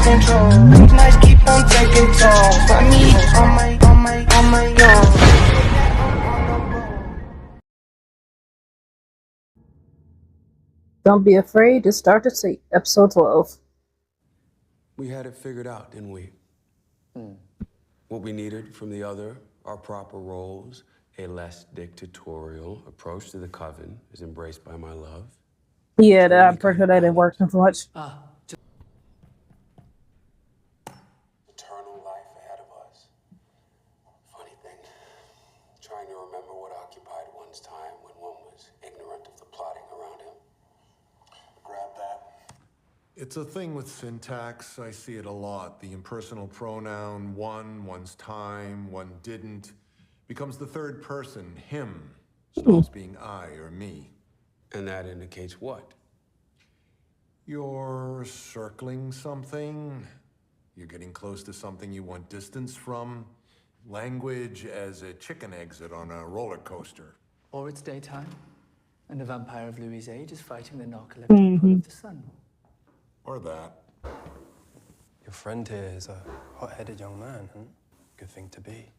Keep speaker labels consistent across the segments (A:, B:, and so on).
A: control. Midnight keep on taking toll. Find me on my own.
B: Don't be afraid to start to see episode 12.
C: We had it figured out, didn't we? What we needed from the other, our proper roles, a less dictatorial approach to the coven is embraced by my love.
B: Yeah, I'm pretty sure that didn't work so much.
C: Eternal life ahead of us. Funny thing, trying to remember what occupied one's time when one was ignorant of the plotting around him. Grab that.
D: It's a thing with syntax. I see it a lot. The impersonal pronoun, one, one's time, one didn't, becomes the third person, him. Stops being I or me.
C: And that indicates what?
D: You're circling something. You're getting close to something you want distance from. Language as a chicken exit on a roller coaster.
E: Or it's daytime, and the vampire of Louis' age is fighting the narcoleptic pull of the sun.
D: Or that.
F: Your friend here is a hot-headed young man, huh? Good thing to be.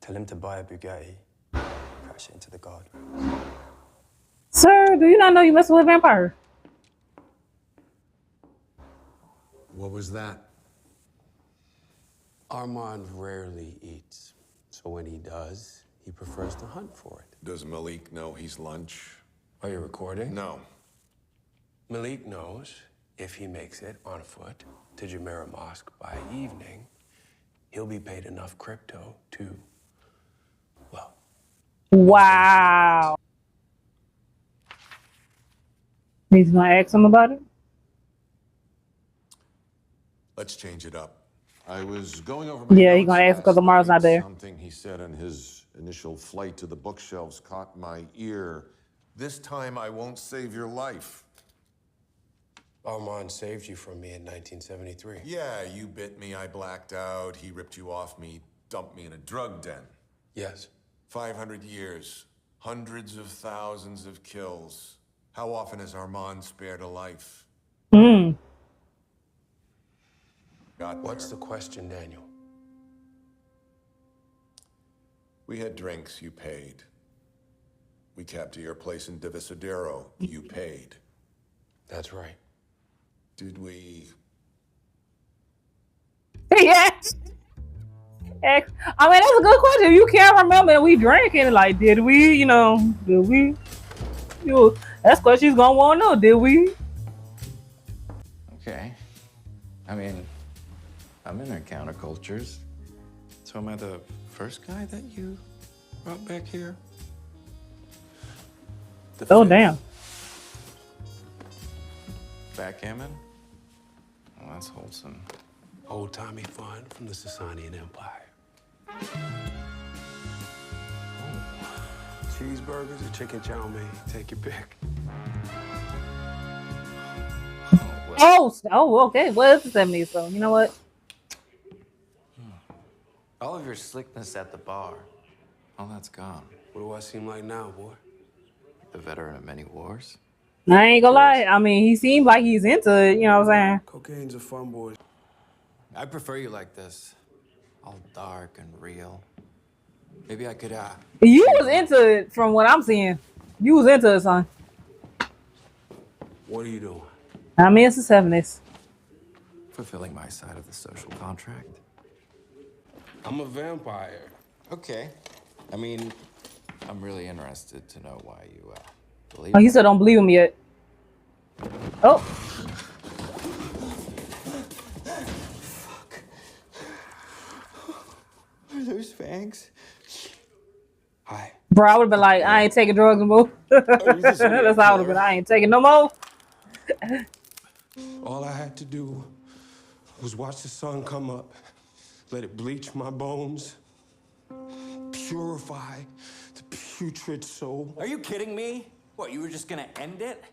F: Tell him to buy a Bugatti, crash it into the guardrails.
B: Sir, do you not know you messing with a vampire?
D: What was that?
C: Armand rarely eats, so when he does, he prefers to hunt for it.
D: Does Malik know he's lunch?
C: Are you recording?
D: No.
C: Malik knows if he makes it on foot to Jumeirah Mosque by evening, he'll be paid enough crypto to, well...
B: Wow. He's gonna ask him about it?
D: Let's change it up.
G: I was going over my
B: Yeah, he's
G: notes
B: gonna ask because
G: last
B: Amara's
G: night.
B: not there.
G: Something he said on his initial flight to the bookshelves caught my ear.
D: This time I won't save your life.
C: Armand saved you from me in 1973.
D: Yeah, you bit me, I blacked out, he ripped you off me, dumped me in a drug den.
C: Yes.
D: 500 years, hundreds of thousands of kills. How often has Armand spared a life?
C: What's the question, Daniel?
D: We had drinks, you paid. We cabbed to your place in Divisadero, you paid.
C: That's right.
D: Did we...
B: Yes. I mean, that's a good question. You can't remember and we drinking. Like, did we, did we? That's what she's gonna want to know. Did we?
H: Okay. I mean, I'm in their countercultures. So am I the first guy that you brought back here?
B: Oh, damn.
H: Backgammon? Well, that's wholesome.
C: Old-timey fun from the Sasanian Empire. Cheeseburgers or chicken chow mein, take your pick.
B: Oh, okay. Well, it's the 70s, so you know what?
H: All of your slickness at the bar, all that's gone.
C: What do I seem like now, boy?
H: The veteran of many wars.
B: I ain't gonna lie. I mean, he seems like he's into it. You know what I'm saying?
C: Cocaine's a fun boy.
H: I prefer you like this, all dark and real. Maybe I could,
B: You was into it from what I'm seeing. You was into it, son.
C: What are you doing?
B: I mean, it's the 70s.
H: fulfilling my side of the social contract.
C: I'm a vampire.
H: Okay. I mean, I'm really interested to know why you believe.
B: Oh, he said don't believe him yet. Oh.
H: Fuck. Are those fangs? Hi.
B: Bro, I would have been like, I ain't taking drugs no more. That's how I would have been. I ain't taking no more.
C: All I had to do was watch the sun come up, let it bleach my bones, purify the putrid soul.
I: Are you kidding me? What, you were just gonna end it?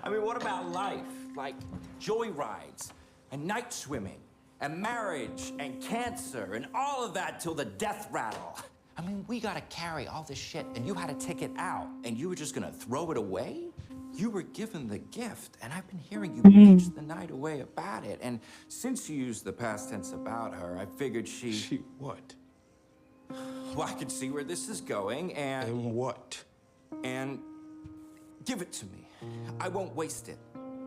I: I mean, what about life? Like joyrides and night swimming and marriage and cancer and all of that till the death rattle. I mean, we gotta carry all this shit and you had a ticket out and you were just gonna throw it away? You were given the gift, and I've been hearing you bitch the night away about it. And since you used the past tense about her, I figured she...
C: She what?
I: Well, I can see where this is going, and...
C: And what?
I: And give it to me. I won't waste it.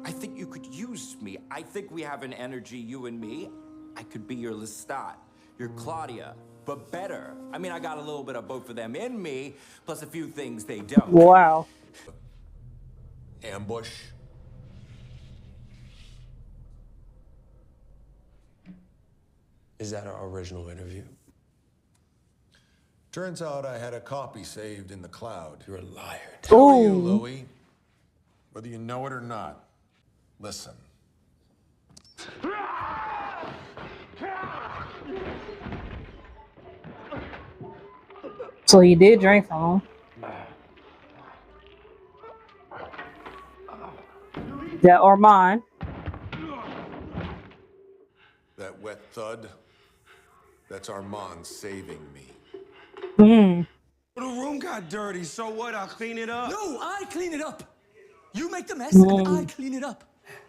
I: I think you could use me. I think we have an energy, you and me. I could be your Lestat, your Claudia, but better. I mean, I got a little bit of both of them in me, plus a few things they don't.
B: Wow.
D: Ambush.
C: Is that our original interview?
D: Turns out I had a copy saved in the cloud.
C: You're a liar.
D: Who are you, Louis? Whether you know it or not, listen.
B: So he did drink from him. That Armand.
D: That wet thud, that's Armand saving me.
C: The room got dirty, so what? I'll clean it up.
E: No, I clean it up. You make the mess and I clean it up.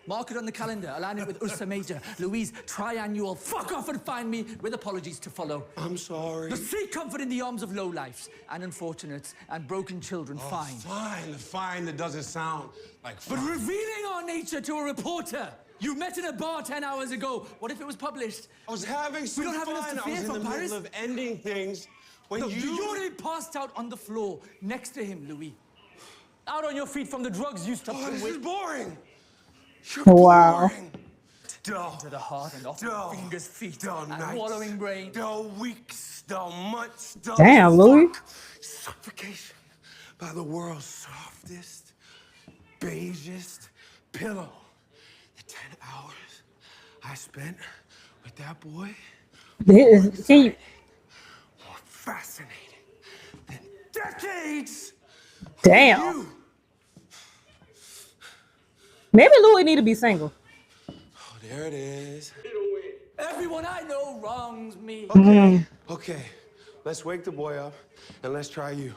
E: Mark it on the calendar. Align it with Ursa Major. Louise, triannual. Fuck off and find me with apologies to follow.
C: I'm sorry.
E: The seek comfort in the arms of lowlifes and unfortunates and broken children. Fine.
C: Fine. That doesn't sound like fine.
E: But revealing our nature to a reporter. You met in a bar 10 hours ago. What if it was published?
C: I was having some
E: don't have enough
C: fun.
E: to
C: I was
E: fear
C: in
E: from
C: the
E: Paris?
C: middle of ending things when
E: No,
C: you...
E: you're passed out on the floor next to him, Louis. Out on your feet from the drugs you stuffed him
C: this
E: with.
C: is boring. You're
B: Wow.
C: boring. Dull.
E: To the heart and off
C: Dull.
E: the fingers, feet,
C: Dull
E: and
C: nights.
E: wallowing brain.
C: Dull weeks. Dull months. Dull
B: Damn, Louis.
C: suffocation by the world's softest, beigest pillow. The 10 hours I spent with that boy
B: See,
C: more fascinating than decades.
B: damn.
C: You.
B: Maybe Louis need to be single.
C: Oh, there it is.
E: Everyone I know wrongs me.
C: Okay. Let's wake the boy up and let's try you.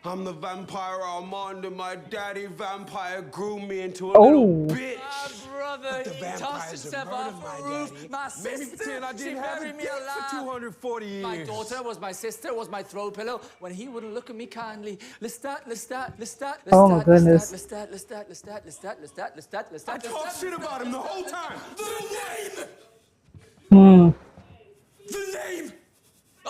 C: I'm the vampire Armand, and my daddy vampire grew me into a little bitch.
E: My brother,
C: The
E: he
C: vampires
E: tossed
C: have
E: himself
C: murdered
E: off
C: my
E: the roof.
C: daddy.
E: My
C: Made me
E: sister,
C: pretend I
E: she
C: didn't have a
E: buried me
C: dick
E: alive.
C: for 240 years.
E: My daughter was my sister, was my throw pillow when he wouldn't look at me kindly. Lestat.
B: Oh, my goodness.
C: I talked shit about him the whole time.
E: The name!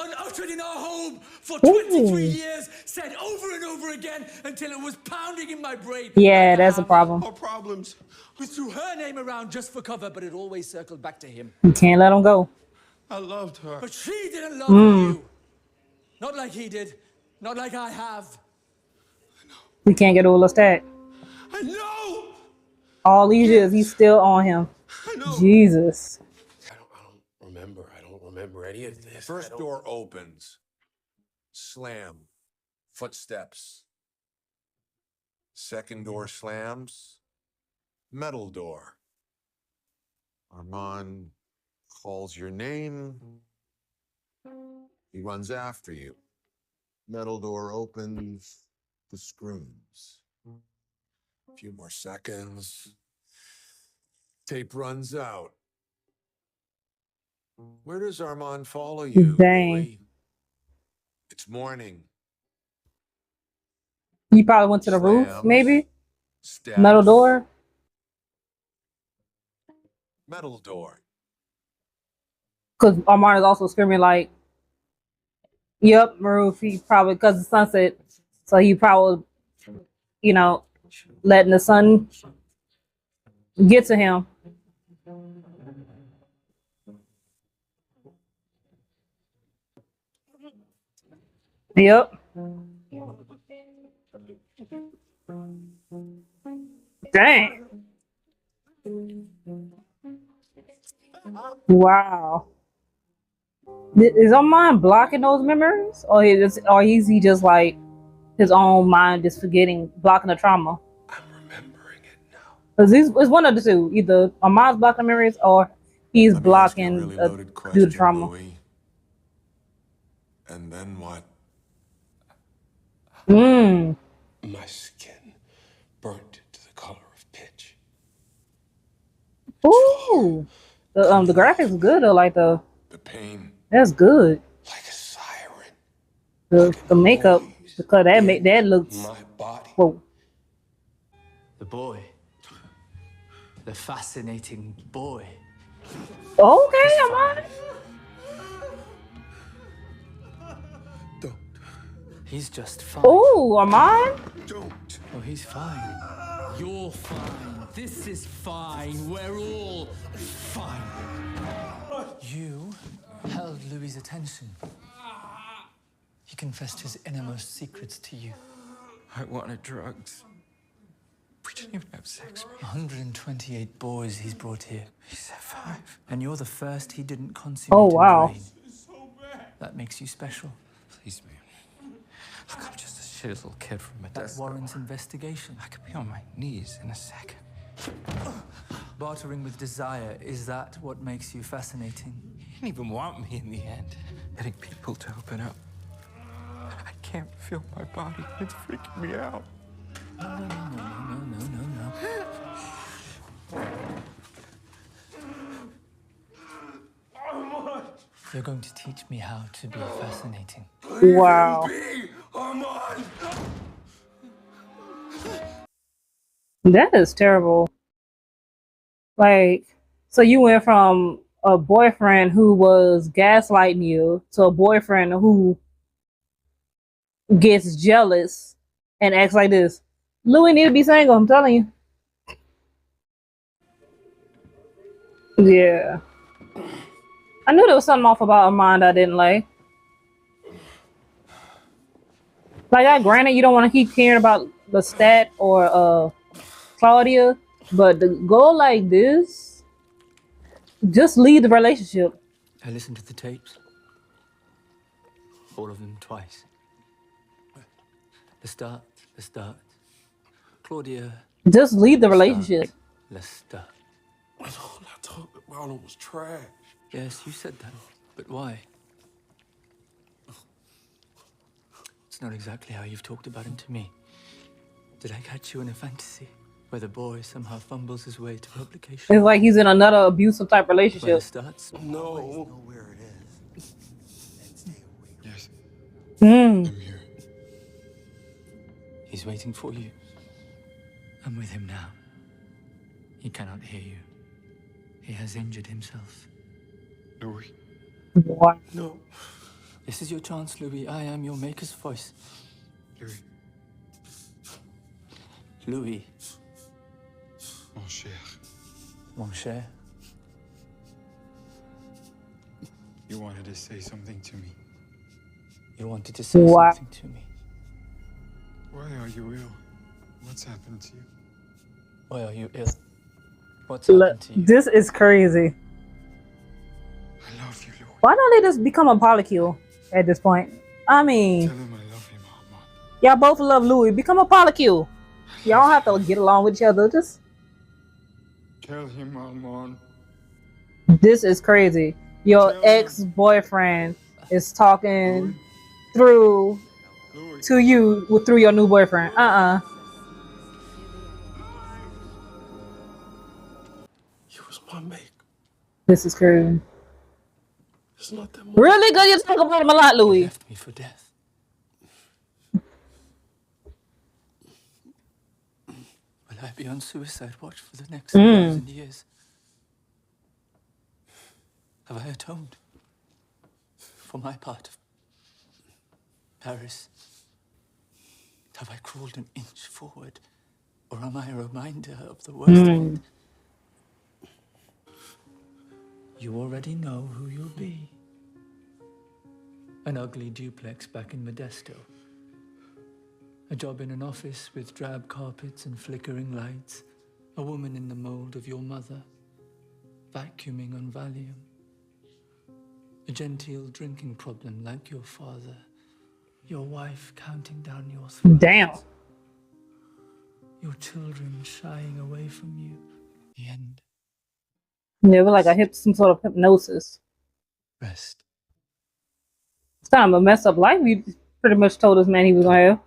E: Unuttered in our home for 23 years, said over and over again until it was pounding in my brain.
B: Yeah,
E: like
B: that's a
E: hammer.
B: problem.
C: Our problems.
E: We threw her name around just for cover, but it always circled back to him.
B: You can't let him go.
C: I loved her.
E: But she didn't love you. Not like he did. Not like I have.
B: We can't get all of that.
C: I know.
B: All these years, he's still on him.
C: I know.
B: Jesus.
C: I don't remember any of this.
D: First door opens. Slam. Footsteps. Second door slams. Metal door. Armand calls your name. He runs after you. Metal door opens. The screams. A few more seconds. Tape runs out. Where does Armand follow you?
B: Dang.
D: Louis? It's morning.
B: He probably went to the roof,
D: Slams.
B: maybe?
D: Steps.
B: Metal door?
D: Metal door.
B: Because Armand is also screaming like, yep, roof. He probably, because the sunset, so he probably, you know, letting the sun get to him. Yep. Dang. Wow. Is Armand blocking those memories, or is he just like his own mind just forgetting, blocking the trauma?
C: I'm remembering it now.
B: Because it's one of the two. Either Armand's blocking memories, or he's
D: Let me ask you a
B: blocking
D: really loaded
B: due
D: question,
B: to trauma.
D: Louis. And then what?
C: My skin burnt
B: Ooh, the graphics good though. Like
G: The pain,
B: that's good.
G: like a siren,
B: The makeup because that make that looks.
G: my body.
B: Whoa.
E: The boy. The fascinating boy.
B: Okay, I'm on.
G: Don't,
E: He's just fine.
B: Oh, I'm on.
G: don't.
E: Oh, he's fine. You're fine. This is fine. We're all fine. You held Louis' attention. He confessed his innermost secrets to you.
H: I wanted drugs. We didn't even have sex.
E: 128 boys he's brought here.
H: He said 5.
E: And you're the first he didn't consummate
B: Oh,
E: in
B: wow.
E: the rain. That makes you special.
H: Please, man. Look, I'm just a shitty little kid from
E: That
H: Modesto.
E: warrants investigation.
H: I could be on my knees in a second.
E: Bartering with desire, is that what makes you fascinating?
H: He didn't even want me in the end. Getting people to open up. I can't feel my body. It's freaking me out.
E: No. You're going to teach me how to be fascinating.
B: Wow. That is terrible. Like, so you went from a boyfriend who was gaslighting you to a boyfriend who gets jealous and acts like this. Louis need to be single, I'm telling you. Yeah. I knew there was something off about Armand I didn't like. Like, I granted you don't want to keep hearing about Lestat or Claudia, but to go like this, just leave the relationship.
E: I listened to the tapes. All of them twice. The start. Claudia,
B: Just leave the relationship.
E: Lestat.
G: All I talked about it was trash.
E: Yes, you said that. But why? It's not exactly how you've talked about him to me. Did I catch you in a fantasy? Where the boy somehow fumbles his way to publication?
B: It's like he's in another abusive type
E: Where
B: relationship.
E: it starts?
G: No.
H: Yes,
B: Mm.
H: I'm here.
E: He's waiting for you. I'm with him now. He cannot hear you. He has injured himself.
H: Louis.
B: Wow.
G: No.
E: This is your chance, Louis. I am your maker's voice.
H: Louis.
E: Louis,
H: Mon cher.
E: mon cher.
H: You wanted to say something to me.
E: You wanted to say
B: Wow.
E: something to me.
H: Why are you ill? What's happened to you?
E: Why are you ill? What's happened to you?
B: This is crazy.
H: I love you, Louis.
B: Why don't they just become a polycule at this point? I mean,
H: Tell him I love him, Armand.
B: y'all both love Louis. Become a polycule. Y'all don't have to get along with each other. Just
H: Tell him, Armand.
B: this is crazy. Your
H: Tell him.
B: ex-boyfriend is talking through
H: Louis.
B: to you through your new boyfriend.
G: He was my mate.
B: This is crazy.
G: It's not that much.
B: Really good. You talk about him a lot,
E: You
B: Louis.
E: left me for death. Will I be on suicide watch for the next 1,000 years? Have I atoned for my part of Paris? Have I crawled an inch forward? Or am I a reminder of the worst end? You already know who you'll be. An ugly duplex back in Modesto. A job in an office with drab carpets and flickering lights. A woman in the mold of your mother, vacuuming on Valium. A genteel drinking problem like your father. Your wife counting down your throat.
B: Damn.
E: Your children shying away from you. The end.
B: Yeah, it was like I hit some sort of hypnosis.
E: Rest.
B: It's kind of a messed up life. You pretty much told this man he was gonna have.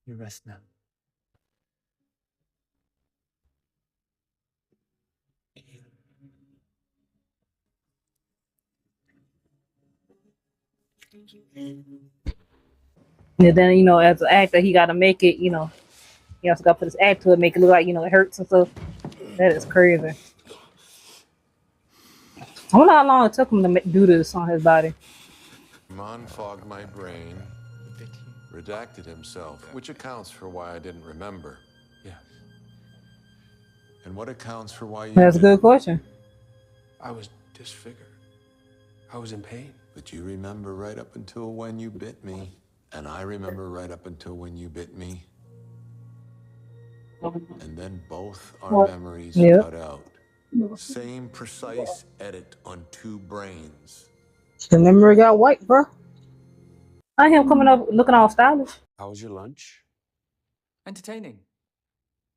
E: You rest now.
B: And then, you know, as an actor, he got to make it, you know, he also got to put his act to it, make it look like, you know, it hurts and stuff. That is crazy. I wonder how long it took him to do this on his body.
D: Mon fogged my brain, redacted himself, which accounts for why I didn't remember.
C: Yes.
D: And what accounts for why you
B: That's a good question.
C: I was disfigured. I was in pain.
D: But you remember right up until when you bit me. And I remember right up until when you bit me. And then both our memories cut out. Same precise edit on two brains.
B: The memory got white, bro. I him coming up looking all stylish.
C: How was your lunch?
E: Entertaining.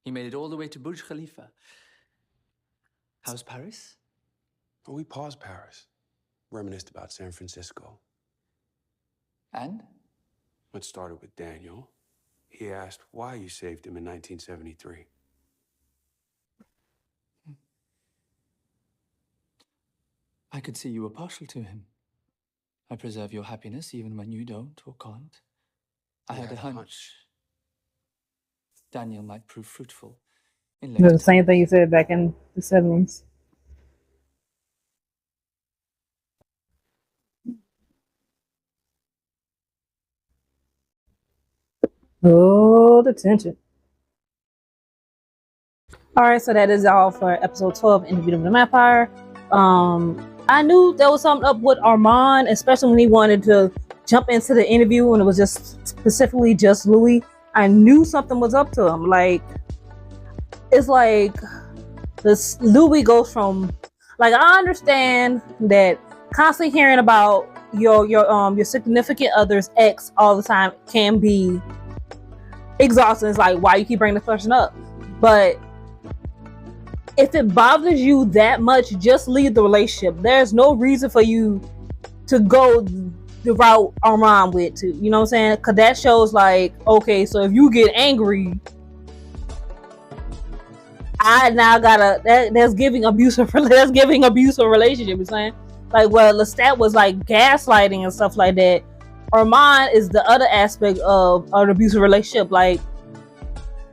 E: He made it all the way to Burj Khalifa. How's Paris?
C: Well, we paused Paris. Reminisced about San Francisco.
E: And?
C: It started with Daniel. He asked why you saved him in 1973.
E: I could see you were partial to him. I preserve your happiness even when you don't or can't. I had a hunch Daniel might prove fruitful in later
B: The same thing you said back in the 70s. Oh, the tension. All right, so that is all for episode 12 in the Beauty of the Vampire. I knew there was something up with Armand, especially when he wanted to jump into the interview and it was just specifically just Louis. I knew something was up to him. Like, it's like this Louis goes from, like, I understand that constantly hearing about your significant other's ex all the time can be exhausting. It's like, why you keep bringing this person up? But if it bothers you that much, just leave the relationship. There's no reason for you to go the route Armand went to. You know what I'm saying? Because that shows like, okay, so if you get angry, I now gotta that's giving abusive relationship. You're saying, like, well, Lestat was like gaslighting and stuff like that. Armand is the other aspect of an abusive relationship. Like,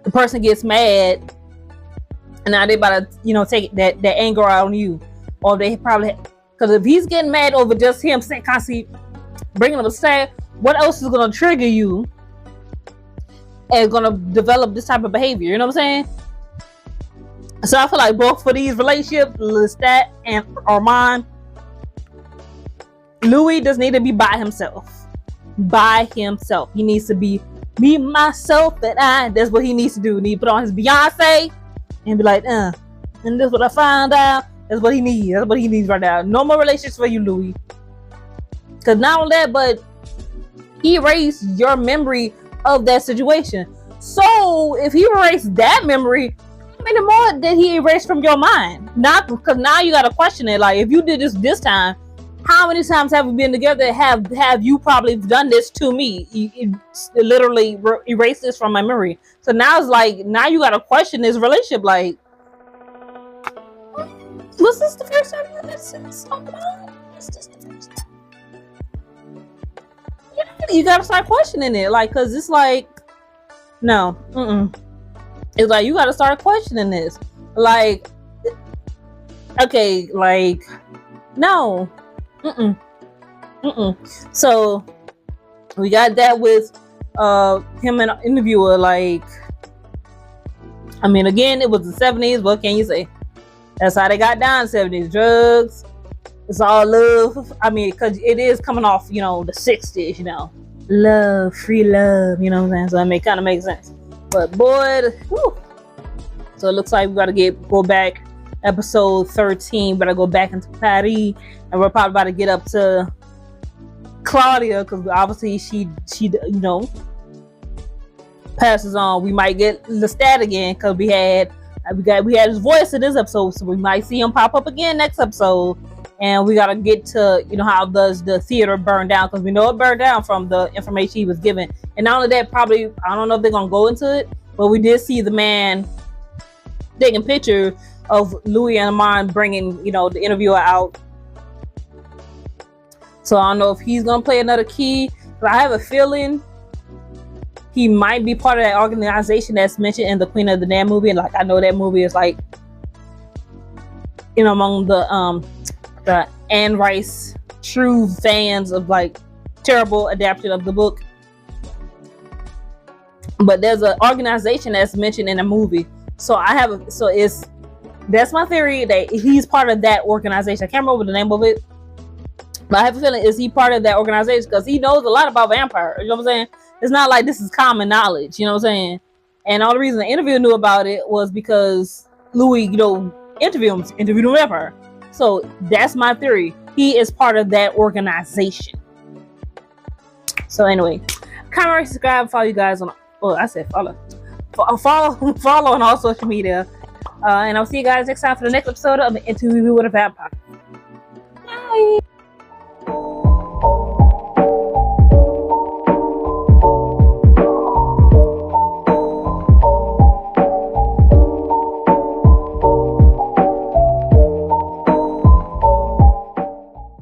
B: the person gets mad and now they about to, you know, take that anger out on you, or they probably, because if he's getting mad over just him saying, constantly bringing up a sad, what else is gonna trigger you and gonna develop this type of behavior? You know what I'm saying? So I feel like both for these relationships, Lestat and Armand, Louis does need to be by himself. By himself. He needs to be me, myself, and I. That's what he needs to do. He needs to put on his Beyonce and be like, and this is what I found out. That's what he needs. That's what he needs right now. No more relationships for you, Louis. Because not only that, but he erased your memory of that situation. So if he erased that memory, how many more did he erase from your mind? Not because now you gotta question it. Like, if you did this time, how many times have we been together? Have you probably done this to me? It literally erased this from my memory. So now it's like, now you gotta question this relationship. Like, was this the first time you did this? Was this the first time? Yeah, you gotta start questioning it. Like, cause it's like, no, it's like you gotta start questioning this. Like, okay, like, no. So we got that with him and an interviewer. Like, I mean, again, it was the 70s. What can you say? That's how they got down. 70s drugs. It's all love. I mean, because it is coming off, you know, the 60s. You know, love, free love. You know what I'm saying? So it kind of makes sense. But boy, whew. So it looks like we got to go back. Episode 13, but I go back into Paris, and we're probably about to get up to Claudia, because obviously she you know, passes on. We might get Lestat again, because we had his voice in this episode, so we might see him pop up again next episode. And we gotta get to, you know, how does the theater burn down, because we know it burned down from the information he was given. And not only that, probably, I don't know if they're gonna go into it, but we did see the man taking pictures of Louis and Armand bringing, you know, the interviewer out So I don't know if he's gonna play another key, but I have a feeling he might be part of that organization that's mentioned in the Queen of the Damned movie. And like, I know that movie is like, you know, among the Anne Rice true fans of like terrible adaptation of the book. But there's an organization that's mentioned in the movie. So that's my theory that he's part of that organization. I can't remember the name of it, but I have a feeling is he part of that organization because he knows a lot about vampires. You know what I'm saying? It's not like this is common knowledge. You know what I'm saying? And all the reason the interviewer knew about it was because Louis, you know, interviewed him vampire. So that's my theory. He is part of that organization. So anyway, comment, subscribe, follow you guys on. Oh, I said follow on all social media. And I'll see you guys next time for the next episode of Into Review with a Vampire.